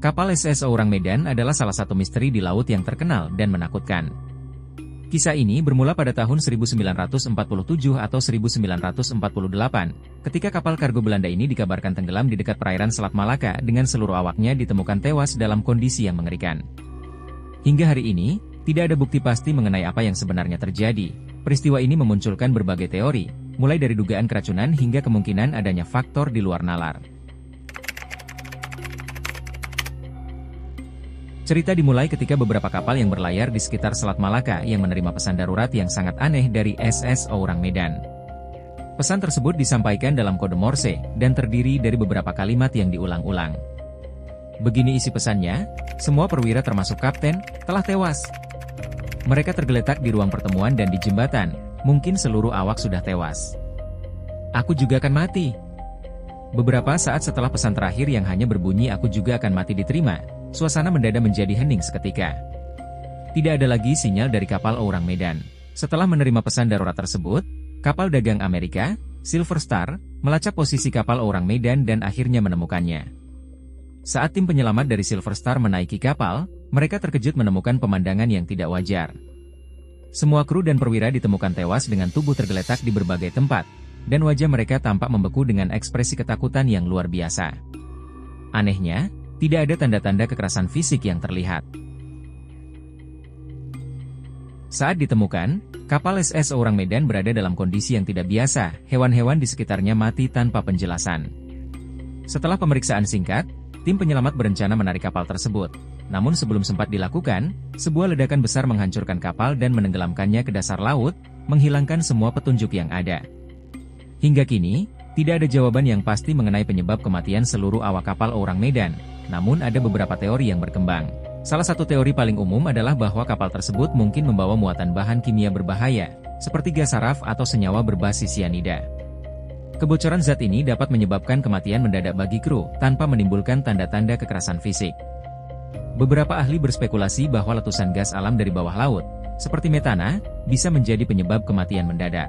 Kapal SSO Orang Medan adalah salah satu misteri di laut yang terkenal dan menakutkan. Kisah ini bermula pada tahun 1947 atau 1948, ketika kapal kargo Belanda ini dikabarkan tenggelam di dekat perairan Selat Malaka dengan seluruh awaknya ditemukan tewas dalam kondisi yang mengerikan. Hingga hari ini, tidak ada bukti pasti mengenai apa yang sebenarnya terjadi. Peristiwa ini memunculkan berbagai teori, mulai dari dugaan keracunan hingga kemungkinan adanya faktor di luar nalar. Cerita dimulai ketika beberapa kapal yang berlayar di sekitar Selat Malaka yang menerima pesan darurat yang sangat aneh dari SSO Orang Medan. Pesan tersebut disampaikan dalam kode Morse, dan terdiri dari beberapa kalimat yang diulang-ulang. Begini isi pesannya, semua perwira termasuk kapten, telah tewas. Mereka tergeletak di ruang pertemuan dan di jembatan, mungkin seluruh awak sudah tewas. Aku juga akan mati. Beberapa saat setelah pesan terakhir yang hanya berbunyi aku juga akan mati diterima, suasana mendadak menjadi hening seketika. Tidak ada lagi sinyal dari kapal Orang Medan. Setelah menerima pesan darurat tersebut, kapal dagang Amerika, Silver Star, melacak posisi kapal Orang Medan dan akhirnya menemukannya. Saat tim penyelamat dari Silver Star menaiki kapal, mereka terkejut menemukan pemandangan yang tidak wajar. Semua kru dan perwira ditemukan tewas dengan tubuh tergeletak di berbagai tempat, dan wajah mereka tampak membeku dengan ekspresi ketakutan yang luar biasa. Anehnya, tidak ada tanda-tanda kekerasan fisik yang terlihat. Saat ditemukan, kapal SSO Orang Medan berada dalam kondisi yang tidak biasa, hewan-hewan di sekitarnya mati tanpa penjelasan. Setelah pemeriksaan singkat, tim penyelamat berencana menarik kapal tersebut. Namun sebelum sempat dilakukan, sebuah ledakan besar menghancurkan kapal dan menenggelamkannya ke dasar laut, menghilangkan semua petunjuk yang ada. Hingga kini, tidak ada jawaban yang pasti mengenai penyebab kematian seluruh awak kapal Orang Medan. Namun ada beberapa teori yang berkembang. Salah satu teori paling umum adalah bahwa kapal tersebut mungkin membawa muatan bahan kimia berbahaya, seperti gas saraf atau senyawa berbasis sianida. Kebocoran zat ini dapat menyebabkan kematian mendadak bagi kru, tanpa menimbulkan tanda-tanda kekerasan fisik. Beberapa ahli berspekulasi bahwa letusan gas alam dari bawah laut, seperti metana, bisa menjadi penyebab kematian mendadak.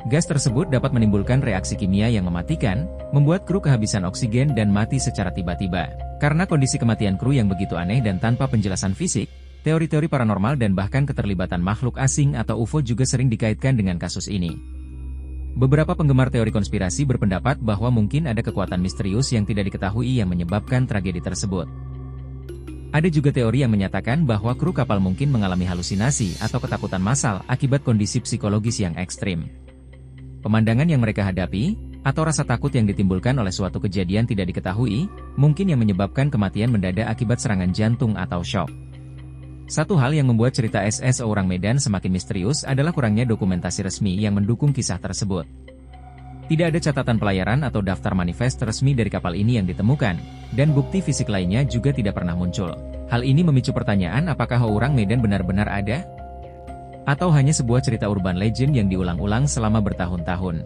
Gas tersebut dapat menimbulkan reaksi kimia yang mematikan, membuat kru kehabisan oksigen dan mati secara tiba-tiba. Karena kondisi kematian kru yang begitu aneh dan tanpa penjelasan fisik, teori-teori paranormal dan bahkan keterlibatan makhluk asing atau UFO juga sering dikaitkan dengan kasus ini. Beberapa penggemar teori konspirasi berpendapat bahwa mungkin ada kekuatan misterius yang tidak diketahui yang menyebabkan tragedi tersebut. Ada juga teori yang menyatakan bahwa kru kapal mungkin mengalami halusinasi atau ketakutan massal akibat kondisi psikologis yang ekstrim. Pemandangan yang mereka hadapi, atau rasa takut yang ditimbulkan oleh suatu kejadian tidak diketahui, mungkin yang menyebabkan kematian mendadak akibat serangan jantung atau syok. Satu hal yang membuat cerita SSO Orang Medan semakin misterius adalah kurangnya dokumentasi resmi yang mendukung kisah tersebut. Tidak ada catatan pelayaran atau daftar manifest resmi dari kapal ini yang ditemukan, dan bukti fisik lainnya juga tidak pernah muncul. Hal ini memicu pertanyaan apakah Orang Medan benar-benar ada? Atau hanya sebuah cerita urban legend yang diulang-ulang selama bertahun-tahun.